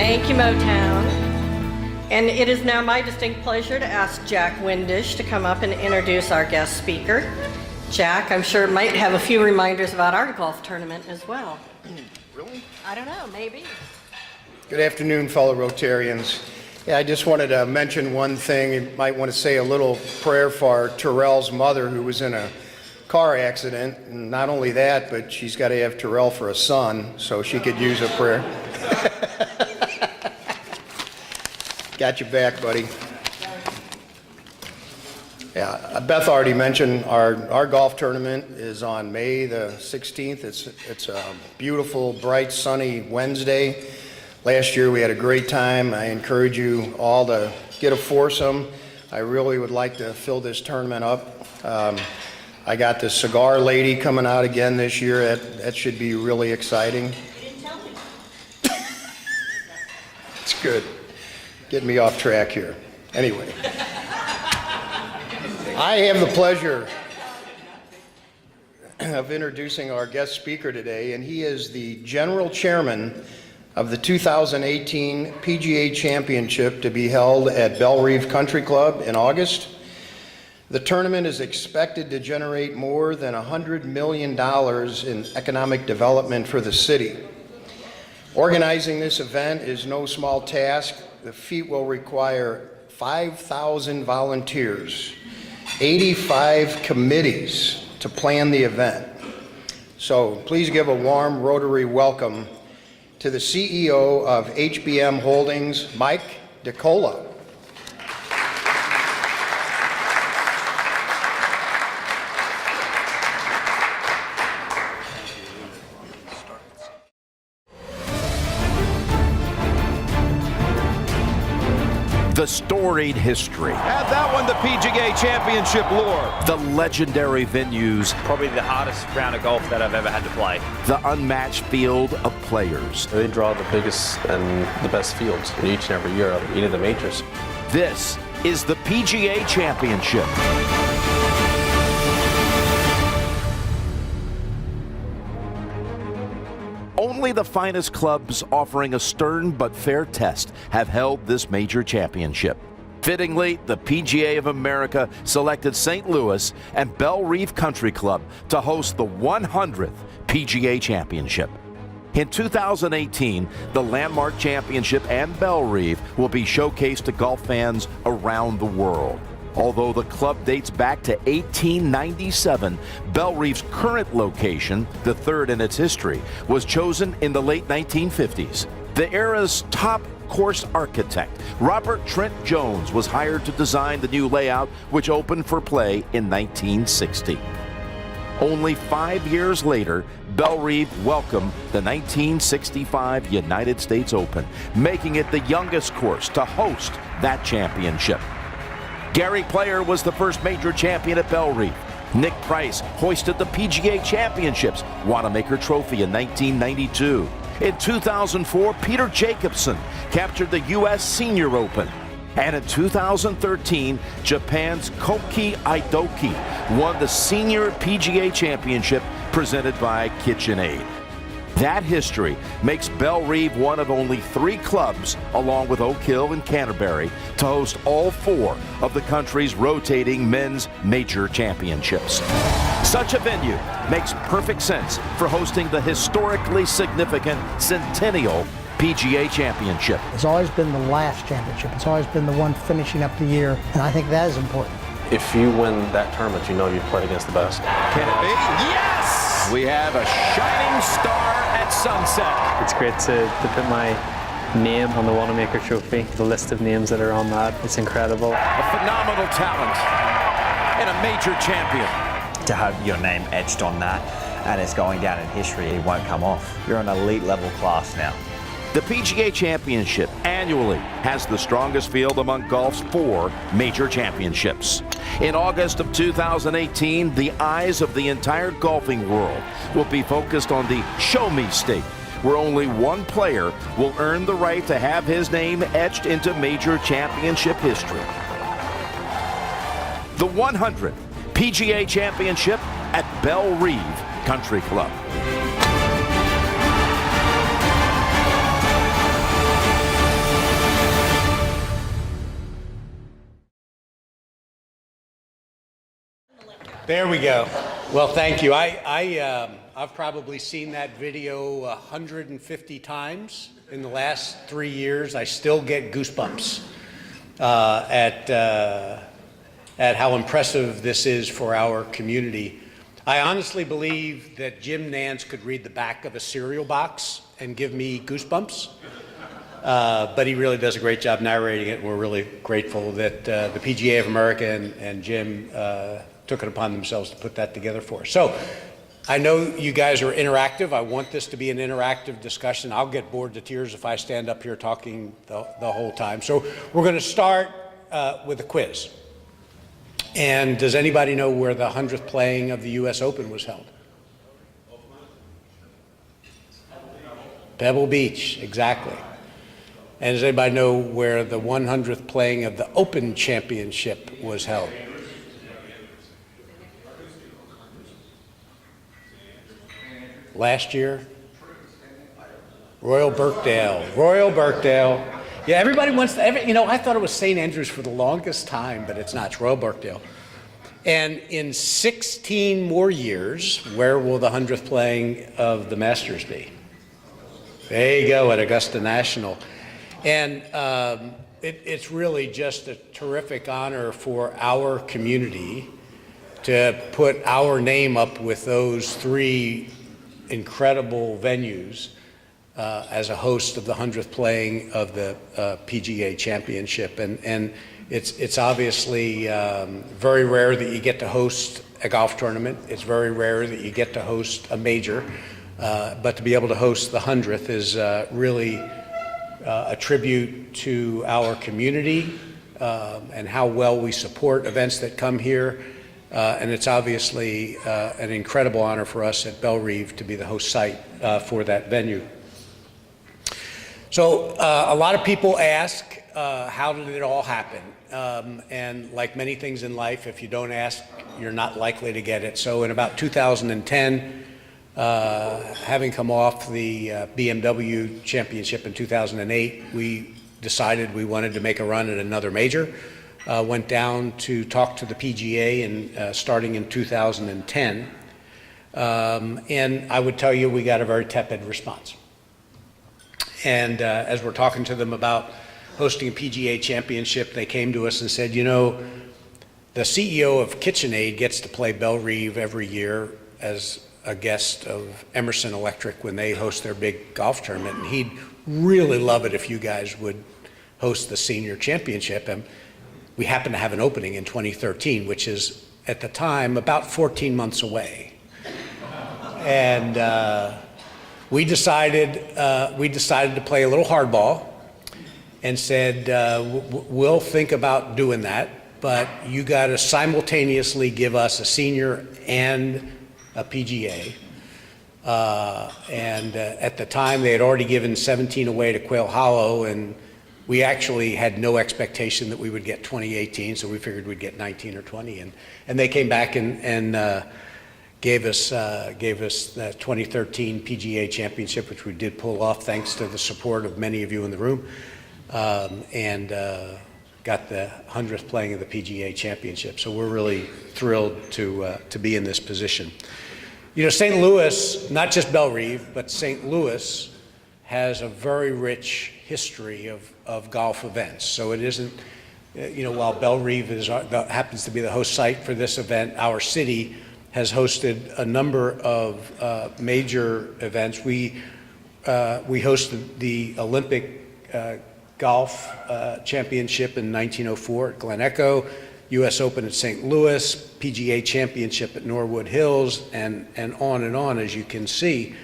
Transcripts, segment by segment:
Thank you, Motown. And it is now my distinct pleasure to ask Jack Windish to come up and introduce our guest speaker. Jack, I'm sure, might have a few reminders about our golf tournament as well. Really? I don't know, maybe. Good afternoon, fellow Rotarians. Yeah, I just wanted to mention one thing. You might want to say a little prayer for Terrell's mother, who was in a car accident. And not only that, but she's got to have Terrell for a son, so she could use a prayer. Got your back, buddy. Yeah, Beth already mentioned our golf tournament is on May the 16th. It's a beautiful, bright, sunny Wednesday. Last year we had a great time. I encourage you all to get a foursome. I really would like to fill this tournament up. I got the cigar lady coming out again this year. That should be really exciting. You didn't tell me. It's good. Getting me off track here. Anyway, I have the pleasure of introducing our guest speaker today, and he is the general chairman of the 2018 PGA Championship to be held at Bellerive Country Club in August. The tournament is expected to generate more than $100 million in economic development for the city. Organizing this event is no small task. The feat will require 5,000 volunteers, 85 committees to plan the event. So please give a warm Rotary welcome to the CEO of HBM Holdings, Mike DeCola. The storied history. Add that one to PGA Championship lore. The legendary venues. Probably the hardest round of golf that I've ever had to play. The unmatched field of players. They draw the biggest and the best fields each and every year of any of the majors. This is the PGA Championship. Only the finest clubs offering a stern but fair test have held this major championship. Fittingly, the PGA of America selected St. Louis and Bellerive Country Club to host the 100th PGA Championship. In 2018, the Landmark Championship and Bellerive will be showcased to golf fans around the world. Although the club dates back to 1897, Bellerive's current location, the third in its history, was chosen in the late 1950s. The era's top course architect, Robert Trent Jones, was hired to design the new layout, which opened for play in 1960. Only 5 years later, Bellerive welcomed the 1965 United States Open, making it the youngest course to host that championship. Gary Player was the first major champion at Bellerive. Nick Price hoisted the PGA Championships Wanamaker Trophy in 1992. In 2004, Peter Jacobsen captured the U.S. Senior Open. And in 2013, Japan's Koki Aidoki won the Senior PGA Championship presented by KitchenAid. That history makes Bellerive one of only 3 clubs, along with Oak Hill and Canterbury, to host all 4 of the country's rotating men's major championships. Such a venue makes perfect sense for hosting the historically significant Centennial PGA Championship. It's always been the last championship. It's always been the one finishing up the year, and I think that is important. If you win that tournament, you know you've played against the best. Can it be? Yes! We have a shining star at sunset. It's great to put my name on the Wanamaker Trophy, the list of names that are on that. It's incredible. A phenomenal talent and a major champion. To have your name etched on that and it's going down in history, it won't come off. You're an elite level class now. The PGA Championship annually has the strongest field among golf's 4 major championships. In August of 2018, the eyes of the entire golfing world will be focused on the Show Me State, where only one player will earn the right to have his name etched into major championship history. The 100th PGA Championship at Bellerive Country Club. There we go. Well, thank you. I've probably seen that video 150 times in the last 3 years. I still get goosebumps at how impressive this is for our community. I honestly believe that Jim Nance could read the back of a cereal box and give me goosebumps. But he really does a great job narrating it, and we're really grateful that the PGA of America and Jim took it upon themselves to put that together for us. So I know you guys are interactive. I want this to be an interactive discussion. I'll get bored to tears if I stand up here talking the whole time. So we're going to start with a quiz. And does anybody know where the 100th playing of the U.S. Open was held? Pebble Beach, exactly. And does anybody know where the 100th playing of the Open Championship was held? Last year? Royal Birkdale. Royal Birkdale. Yeah, everybody wants to, I thought it was St. Andrews for the longest time, but it's not. It's Royal Birkdale. And in 16 more years, where will the 100th playing of the Masters be? There you go, at Augusta National. And it's really just a terrific honor for our community to put our name up with those three incredible venues as a host of the 100th playing of the PGA Championship. And it's obviously very rare that you get to host a golf tournament. It's very rare that you get to host a major. But to be able to host the 100th is really a tribute to our community and how well we support events that come here. And it's obviously an incredible honor for us at Bellerive to be the host site for that venue. So a lot of people ask, how did it all happen? And like many things in life, if you don't ask, you're not likely to get it. So in about 2010, having come off the BMW championship in 2008, we decided we wanted to make a run at another major. Went down to talk to the PGA starting in 2010. And I would tell you we got a very tepid response. And as we're talking to them about hosting a PGA championship, they came to us and said, the CEO of KitchenAid gets to play Bellerive every year as a guest of Emerson Electric when they host their big golf tournament. And he'd really love it if you guys would host the senior championship. And we happen to have an opening in 2013, which is at the time about 14 months away. And we decided to play a little hardball and said, we'll think about doing that, but you got to simultaneously give us a senior and a PGA. And at the time, they had already given 17 away to Quail Hollow, and we actually had no expectation that we would get 2018, so we figured we'd get 19 or 20. And they came back and gave us the 2013 PGA Championship, which we did pull off thanks to the support of many of you in the room, and got the 100th playing of the PGA Championship. So we're really thrilled to be in this position. St. Louis, not just Bellerive, but St. Louis has a very rich history of golf events. So it isn't, while Bellerive happens to be the host site for this event, our city has hosted a number of major events. We hosted the Olympic Golf Championship in 1904 at Glen Echo, U.S. Open at St. Louis, PGA Championship at Norwood Hills, and on, as you can see,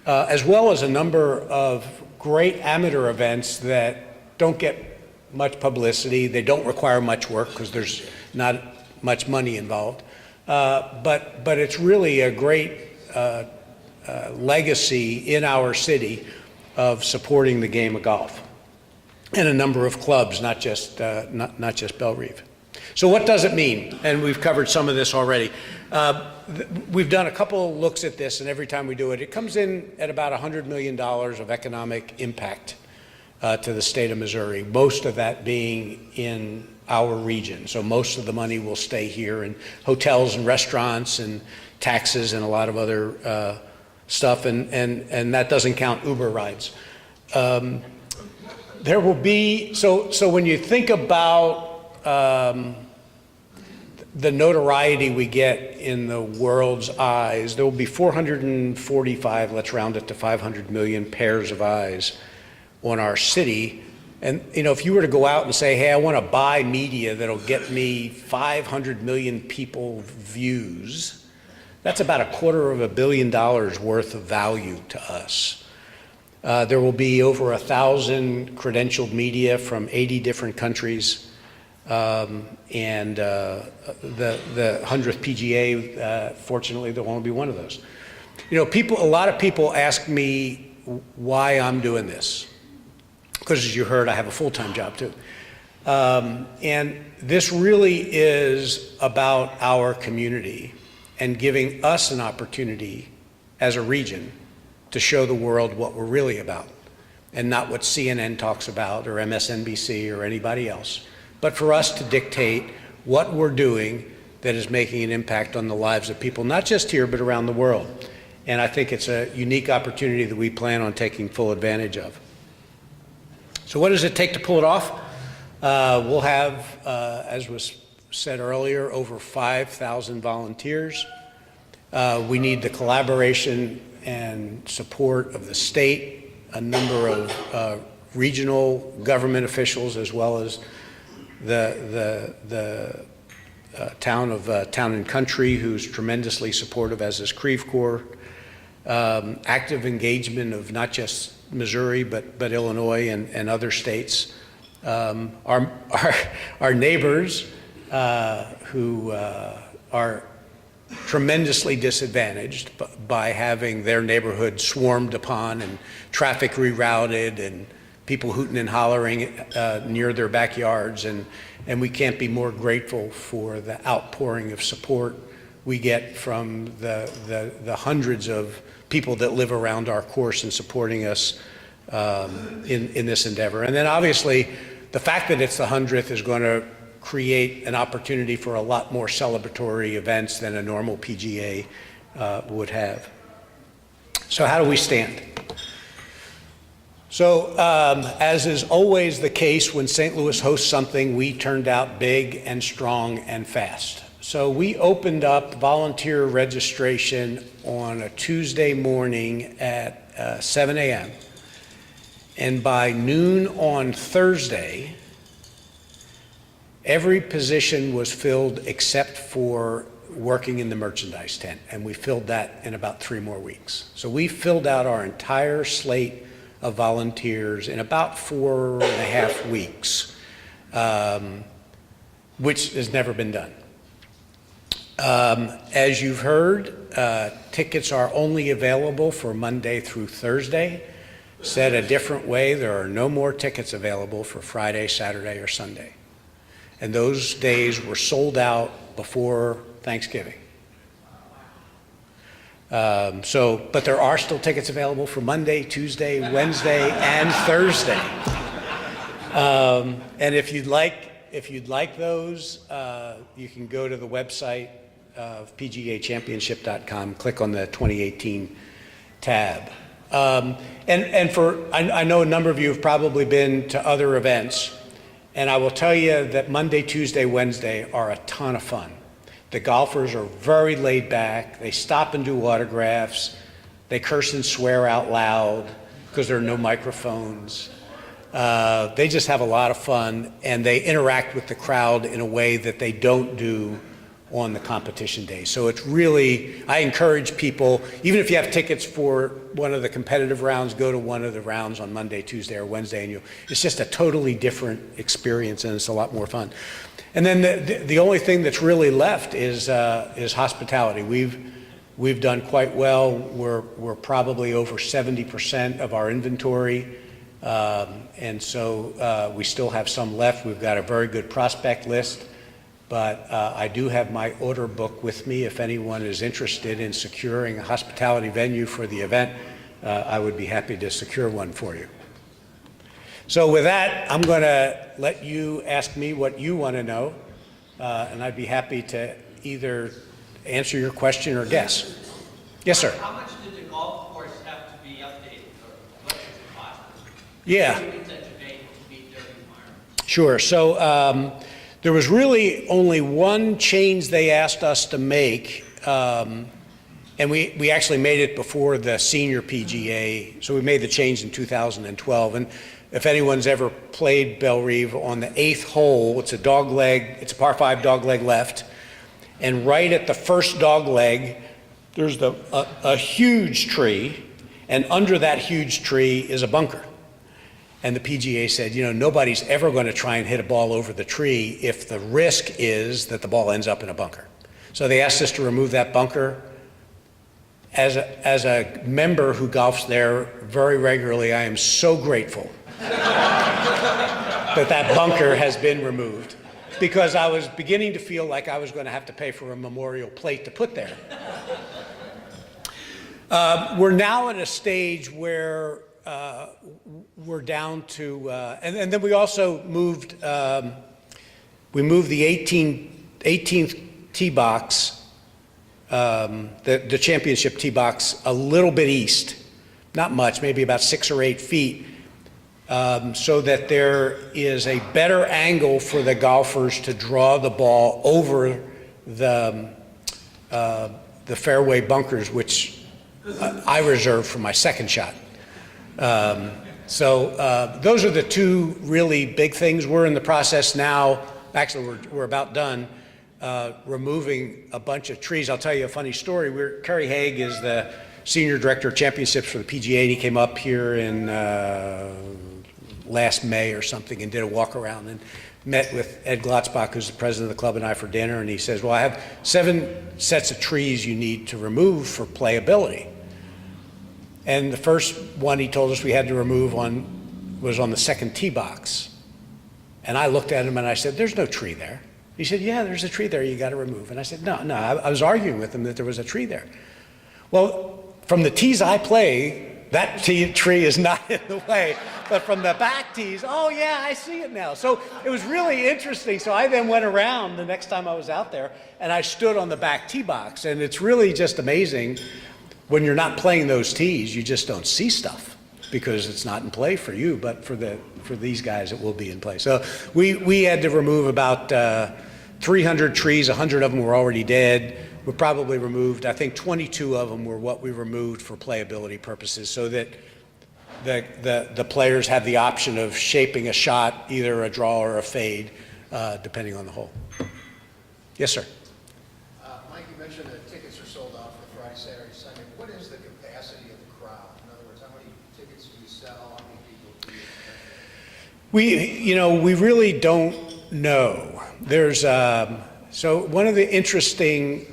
as well as a number of great amateur events that don't get much publicity. They don't require much work because there's not much money involved. But it's really a great legacy in our city of supporting the game of golf, and a number of clubs, not just Bellerive. So what does it mean? And we've covered some of this already. We've done a couple looks at this, and every time we do it, it comes in at about $100 million of economic impact to the state of Missouri, most of that being in our region. So most of the money will stay here in hotels and restaurants and taxes and a lot of other stuff, and that doesn't count Uber rides. There will be, so when you think about the notoriety we get in the world's eyes, there will be 445, let's round it to 500 million pairs of eyes on our city. And if you were to go out and say, hey, I want to buy media that'll get me 500 million people views, that's about $250 million worth of value to us. There will be over 1,000 credentialed media from 80 different countries, and the 100th PGA, fortunately, there won't be one of those. A lot of people ask me why I'm doing this, because as you heard, I have a full-time job too. And this really is about our community and giving us an opportunity as a region to show the world what we're really about, and not what CNN talks about or MSNBC or anybody else, but for us to dictate what we're doing that is making an impact on the lives of people, not just here, but around the world. And I think it's a unique opportunity that we plan on taking full advantage of. So what does it take to pull it off? We'll have, as was said earlier, over 5,000 volunteers. We need the collaboration and support of the state, a number of regional government officials, as well as the town and country, who's tremendously supportive, as is Creve Corps. Active engagement of not just Missouri, but Illinois and other states. Our neighbors who are tremendously disadvantaged by having their neighborhood swarmed upon and traffic rerouted and people hooting and hollering near their backyards. And we can't be more grateful for the outpouring of support we get from the hundreds of people that live around our course and supporting us in this endeavor. And then obviously, the fact that it's the 100th is going to create an opportunity for a lot more celebratory events than a normal PGA would have. So how do we stand? So as is always the case when St. Louis hosts something, we turned out big and strong and fast. So we opened up volunteer registration on a Tuesday morning at 7 a.m. And by noon on Thursday, every position was filled except for working in the merchandise tent. And we filled that in about 3 more weeks. So we filled out our entire slate of volunteers in about 4.5 weeks, which has never been done. As you've heard, tickets are only available for Monday through Thursday. Said a different way, there are no more tickets available for Friday, Saturday, or Sunday. And those days were sold out before Thanksgiving. But there are still tickets available for Monday, Tuesday, Wednesday, and Thursday. And if you'd like those, you can go to the website of PGAchampionship.com, click on the 2018 tab. I know a number of you have probably been to other events, and I will tell you that Monday, Tuesday, Wednesday are a ton of fun. The golfers are very laid back. They stop and do autographs. They curse and swear out loud because there are no microphones. They just have a lot of fun, and they interact with the crowd in a way that they don't do on the competition day. So it's really, I encourage people, even if you have tickets for one of the competitive rounds, go to one of the rounds on Monday, Tuesday, or Wednesday, and it's just a totally different experience, and it's a lot more fun. And then the only thing that's really left is hospitality. We've done quite well. We're probably over 70% of our inventory, and so we still have some left. We've got a very good prospect list. But I do have my order book with me. If anyone is interested in securing a hospitality venue for the event, I would be happy to secure one for you. So with that, I'm going to let you ask me what you want to know, and I'd be happy to either answer your question or guess. Yes, sir. How much did the golf course have to be updated, or what does it cost? Yeah. Things that you made to meet their requirements? Sure. So there was really only one change they asked us to make, and we actually made it before the senior PGA. So we made the change in 2012. And if anyone's ever played Bellerive, on the 8th hole, it's a par 5 dogleg left. And right at the first dogleg, there's a huge tree, and under that huge tree is a bunker. And the PGA said, you know, nobody's ever going to try and hit a ball over the tree if the risk is that the ball ends up in a bunker. So they asked us to remove that bunker. As a member who golfs there very regularly, I am so grateful that bunker has been removed, because I was beginning to feel like I was going to have to pay for a memorial plate to put there. We're now at a stage where we're down to, and then we also moved, the 18th tee box, the championship tee box, a little bit east, not much, maybe about 6 or 8 feet, so that there is a better angle for the golfers to draw the ball over the fairway bunkers, which I reserve for my second shot. So those are the two really big things. We're in the process now, actually we're about done, removing a bunch of trees. I'll tell you a funny story. Kerry Haig is the Senior Director of Championships for the PGA, and he came up here in last May or something and did a walk around and met with Ed Glotzbach, who's the president of the club, and I for dinner, and he says, well, I have 7 sets of trees you need to remove for playability. And the first one he told us we had to remove was on the second tee box. And I looked at him and I said, there's no tree there. He said, yeah, there's a tree there you got to remove. And I said, no, I was arguing with him that there was a tree there. Well, from the tees I play, that tree is not in the way. But from the back tees, oh yeah, I see it now. So it was really interesting. So I then went around the next time I was out there and I stood on the back tee box. And it's really just amazing. When you're not playing those tees, you just don't see stuff because it's not in play for you, but for these guys, it will be in play. So we had to remove about 300 trees. 100 of them were already dead. We probably removed, I think 22 of them were what we removed for playability purposes, so that the players have the option of shaping a shot, either a draw or a fade, depending on the hole. Yes, sir. Mike, you mentioned that tickets are sold out for Friday, Saturday, Sunday. What is the capacity of the crowd? In other words, how many tickets do you sell? How many people do you expect? We really don't know. There's so one of the interesting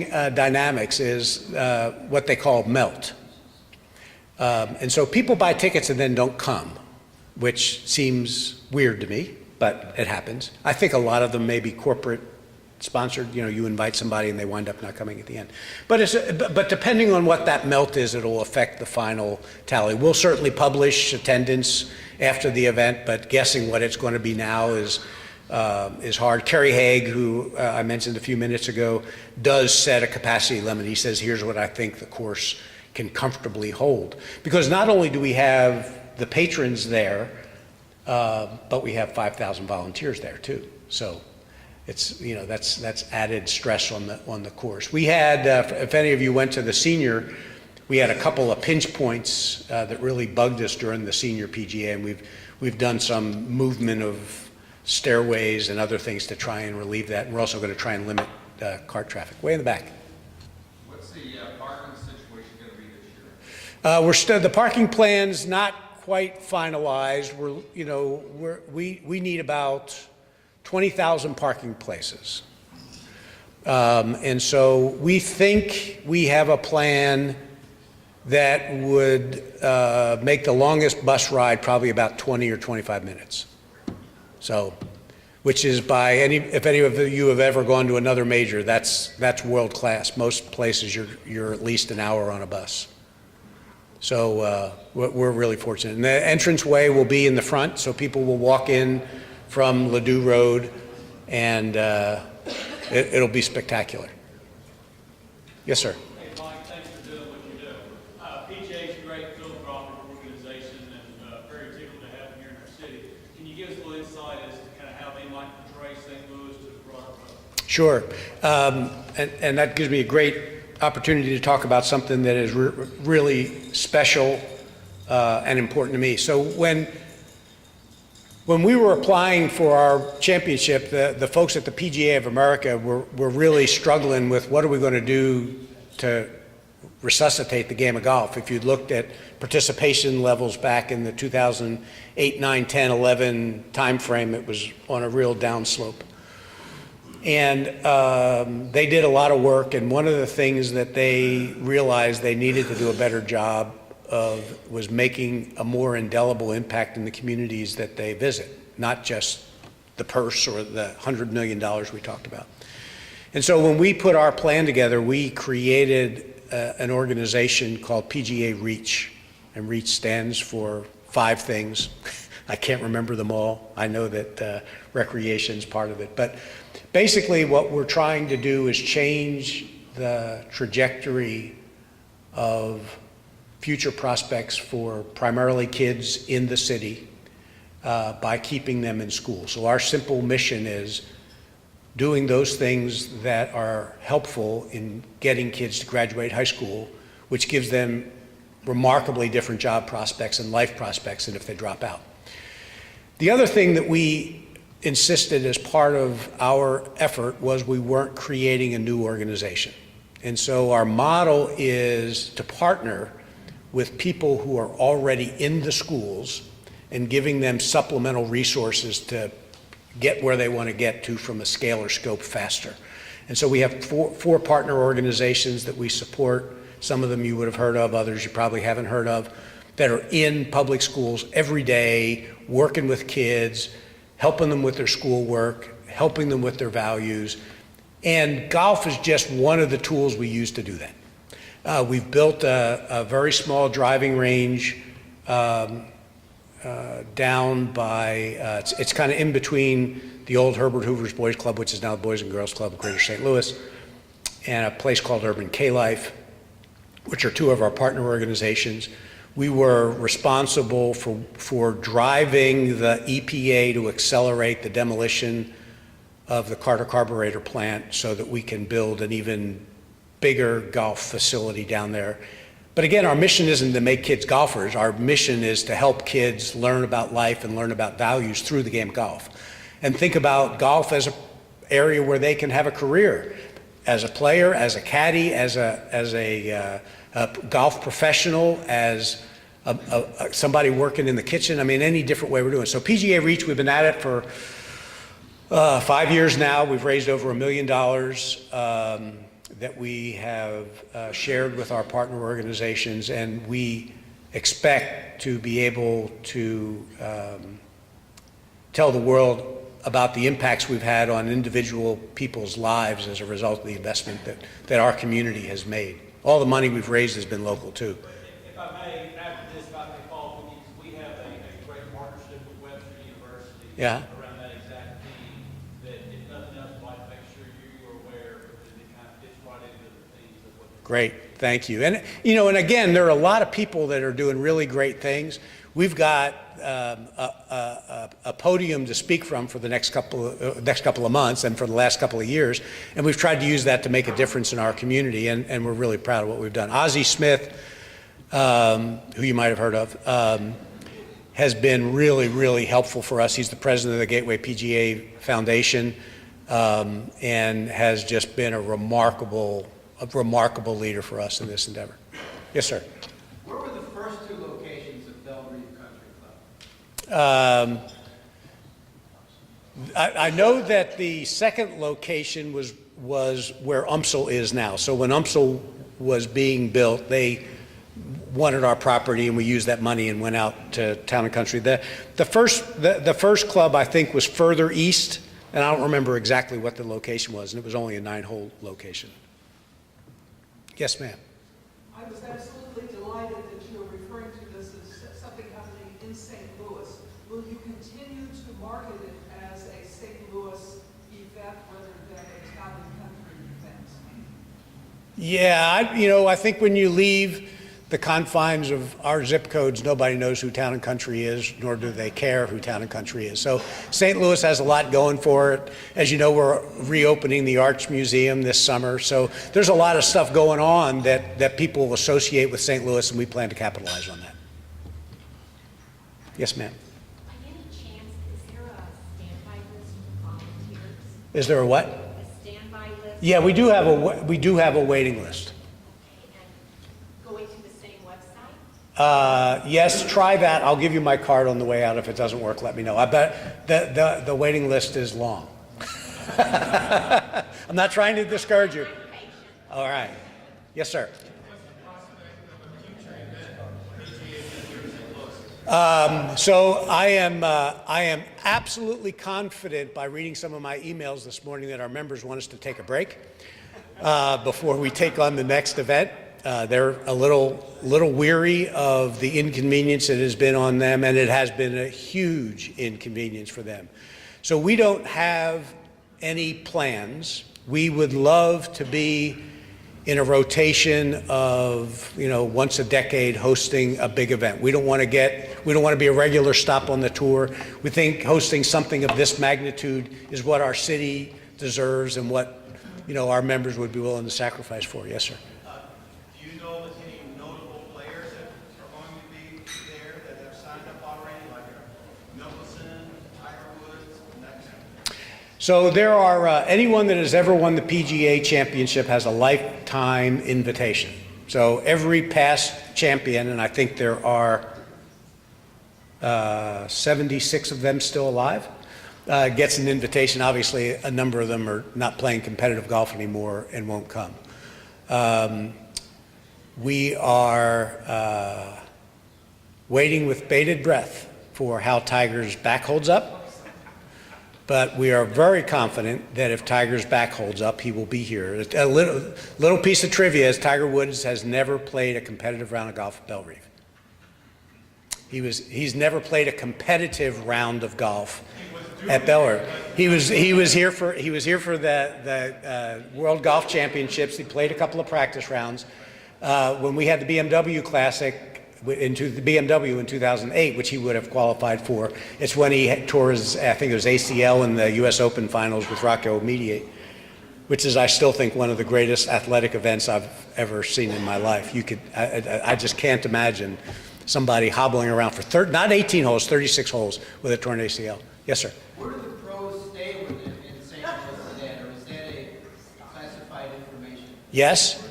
dynamics is what they call melt. And so people buy tickets and then don't come, which seems weird to me, but it happens. I think a lot of them may be corporate sponsored. You invite somebody and they wind up not coming at the end. But depending on what that melt is, it'll affect the final tally. We'll certainly publish attendance after the event, but guessing what it's going to be now is hard. Kerry Haig, who I mentioned a few minutes ago, does set a capacity limit. He says, here's what I think the course can comfortably hold. Because not only do we have the patrons there, but we have 5,000 volunteers there too. So it's, that's added stress on the course. We had, if any of you went to the senior, we had a couple of pinch points that really bugged us during the senior PGA, and we've done some movement of stairways and other things to try and relieve that. And we're also going to try and limit cart traffic. Way in the back. What's the parking situation going to be this year? The parking plan's not quite finalized. We need about 20,000 parking places. And so we think we have a plan that would make the longest bus ride probably about 20 or 25 minutes. So, which is if any of you have ever gone to another major, that's world class. Most places you're at least an hour on a bus. So we're really fortunate. And the entranceway will be in the front, so people will walk in from Ladue Road, and it'll be spectacular. Yes, sir. Hey, Mike, thanks for doing what you do. PGA is a great philanthropic organization, and very tickled to have them here in our city. Can you give us a little insight as to kind of how they might portray St. Louis to the broader public? Sure. And that gives me a great opportunity to talk about something that is really special and important to me. So when we were applying for our championship, the folks at the PGA of America were really struggling with what are we going to do to resuscitate the game of golf. If you'd looked at participation levels back in the 2008, 9, 10, 11 timeframe, it was on a real downslope. And they did a lot of work, and one of the things that they realized they needed to do a better job of was making a more indelible impact in the communities that they visit, not just the purse or the $100 million we talked about. And so when we put our plan together, we created an organization called PGA Reach, and Reach stands for 5 things. I can't remember them all. I know that recreation is part of it. But basically what we're trying to do is change the trajectory of future prospects for primarily kids in the city by keeping them in school. So our simple mission is doing those things that are helpful in getting kids to graduate high school, which gives them remarkably different job prospects and life prospects than if they drop out. The other thing that we insisted as part of our effort was we weren't creating a new organization. And so our model is to partner with people who are already in the schools and giving them supplemental resources to get where they want to get to from a scale or scope faster. And so we have four partner organizations that we support. Some of them you would have heard of, others you probably haven't heard of, that are in public schools every day, working with kids, helping them with their schoolwork, helping them with their values. And golf is just one of the tools we use to do that. We've built a very small driving range down by, it's kind of in between the old Herbert Hoover's Boys Club, which is now the Boys and Girls Club of Greater St. Louis, and a place called Urban K-Life, which are 2 of our partner organizations. We were responsible for driving the EPA to accelerate the demolition of the Carter Carburetor plant so that we can build an even bigger golf facility down there. But again, our mission isn't to make kids golfers. Our mission is to help kids learn about life and learn about values through the game of golf. And think about golf as an area where they can have a career as a player, as a caddy, as a golf professional, as somebody working in the kitchen. I mean, any different way we're doing it. So PGA Reach, we've been at it for 5 years now. We've raised over $1 million that we have shared with our partner organizations, and we expect to be able to tell the world about the impacts we've had on individual people's lives as a result of the investment that our community has made. All the money we've raised has been local too. If I may, after this, if I may follow with you, because we have a great partnership with Webster University around that exact theme, that if nothing else, I'd like to make sure you are aware, because it kind of fits right into the themes of what. Great, thank you. And and again, there are a lot of people that are doing really great things. We've got a podium to speak from for the next couple of months and for the last couple of years, and we've tried to use that to make a difference in our community, and we're really proud of what we've done. Ozzie Smith, who you might have heard of, has been really, really helpful for us. He's the president of the Gateway PGA Foundation, and has just been a remarkable leader for us in this endeavor. Yes, sir. Where were the first 2 locations of Belle Reve Country Club? I know that the second location was where UMSL is now. So when UMSL was being built, they wanted our property, and we used that money and went out to Town and Country. The first club, I think, was further east, and I don't remember exactly what the location was, and it was only a 9-hole location. Yes, ma'am. I was absolutely delighted that you're referring to this as something happening in St. Louis. Will you continue to market it as a St. Louis event rather than a town and country event? Yeah, I think when you leave the confines of our zip codes, nobody knows who Town and Country is, nor do they care who Town and Country is. So St. Louis has a lot going for it. As you know, we're reopening the Arts Museum this summer. So there's a lot of stuff going on that people associate with St. Louis, and we plan to capitalize on that. Yes, ma'am. By any chance, is there a standby list for volunteers? Is there a what? A standby list? Yeah, we do have a waiting list. Going to the same website? Yes, try that. I'll give you my card on the way out. If it doesn't work, let me know. I bet the waiting list is long. I'm not trying to discourage you. All right. Yes, sir. So I am absolutely confident by reading some of my emails this morning that our members want us to take a break before we take on the next event. They're a little weary of the inconvenience it has been on them, and it has been a huge inconvenience for them. So we don't have any plans. We would love to be in a rotation of, once a decade hosting a big event. We don't want to be a regular stop on the tour. We think hosting something of this magnitude is what our city deserves and what, our members would be willing to sacrifice for. Yes, sir. Do you know of any notable players that are going to be there that have signed up already, like Mickelson, Tiger Woods, and that kind of thing? So there are, anyone that has ever won the PGA championship has a lifetime invitation. So every past champion, and I think there are 76 of them still alive, gets an invitation. Obviously, a number of them are not playing competitive golf anymore and won't come. We are waiting with bated breath for how Tiger's back holds up. But we are very confident that if Tiger's back holds up, he will be here. A little piece of trivia is Tiger Woods has never played a competitive round of golf at Belle Reve. He's never played a competitive round of golf at Belle Reve. He was here for the World Golf Championships. He played a couple of practice rounds. When we had the BMW Classic, into the BMW in 2008, which he would have qualified for. It's when he tore his, I think it was ACL in the U.S. Open finals with Rocco Mediate, which is, I still think, one of the greatest athletic events I've ever seen in my life. I just can't imagine somebody hobbling around for not 18 holes, 36 holes with a torn ACL. Yes, sir. Where do the pros stay with it in St. Louis then, or is that a classified information? Yes.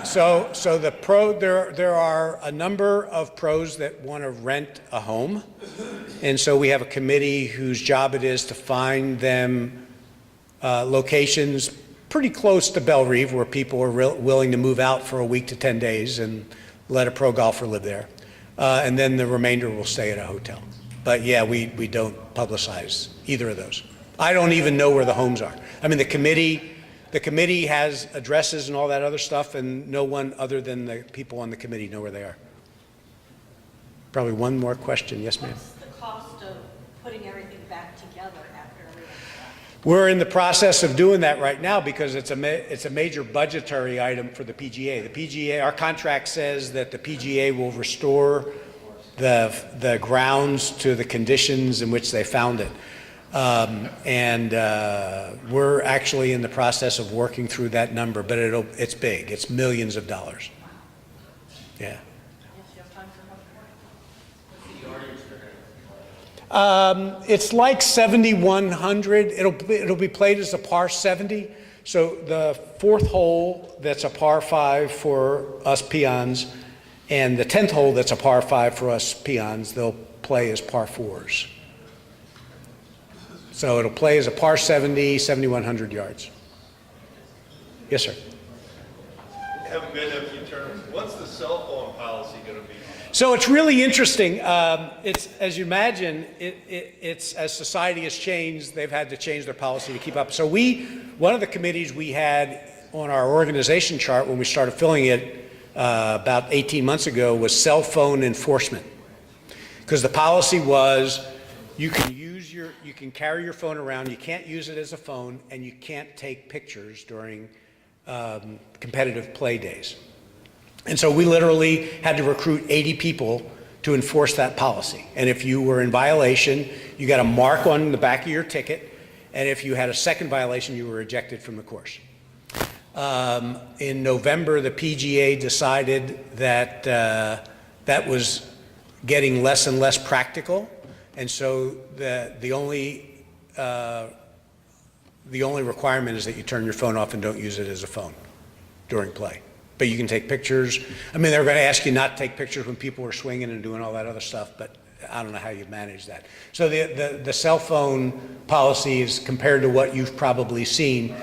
So there are a number of pros that want to rent a home, and so we have a committee whose job it is to find them locations pretty close to Belle Reve where people are willing to move out for a week to 10 days and let a pro golfer live there, and then the remainder will stay at a hotel. But yeah, we don't publicize either of those. I don't even know where the homes are. I mean, the committee has addresses and all that other stuff, and no one other than the people on the committee know where they are. Probably one more question. Yes, ma'am. What's the cost of putting everything back together after everyone's back? We're in the process of doing that right now because it's a major budgetary item for the PGA. The PGA, our contract says that the PGA will restore the grounds to the conditions in which they found it. We're actually in the process of working through that number, but it's big. It's millions of dollars. Yeah. It's like 7,100. It'll be played as a par 70. So the fourth hole that's a par 5 for us peons, and the 10th hole that's a par 5 for us peons, they'll play as par 4s. So it'll play as a par 70, 7,100 yards. Yes, sir. Haven't been to a few tournaments. What's the cell phone policy going to be? So it's really interesting. It's, as you imagine, it's as society has changed, they've had to change their policy to keep up. So one of the committees we had on our organization chart when we started filling it about 18 months ago was cell phone enforcement. Because the policy was you can carry your phone around, you can't use it as a phone, and you can't take pictures during competitive play days. And so we literally had to recruit 80 people to enforce that policy. And if you were in violation, you got a mark on the back of your ticket, and if you had a second violation, you were ejected from the course. In November, the PGA decided that that was getting less and less practical, and so the only requirement is that you turn your phone off and don't use it as a phone during play. But you can take pictures. I mean, they're going to ask you not to take pictures when people are swinging and doing all that other stuff, but I don't know how you manage that. So the cell phone policy is, compared to what you've probably seen,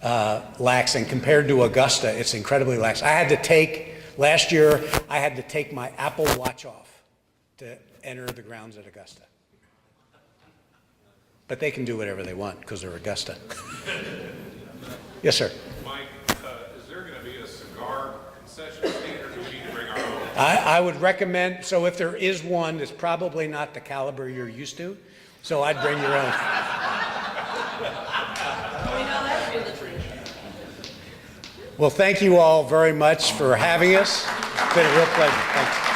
lax, and compared to Augusta, it's incredibly lax. Last year, I had to take my Apple Watch off to enter the grounds at Augusta. But they can do whatever they want because they're Augusta. Yes, sir. Mike, is there going to be a cigar concession stand, or do we need to bring our own? I would recommend, so if there is one, it's probably not the caliber you're used to, so I'd bring your own. Well, thank you all very much for having us. It's been a real pleasure. Thanks.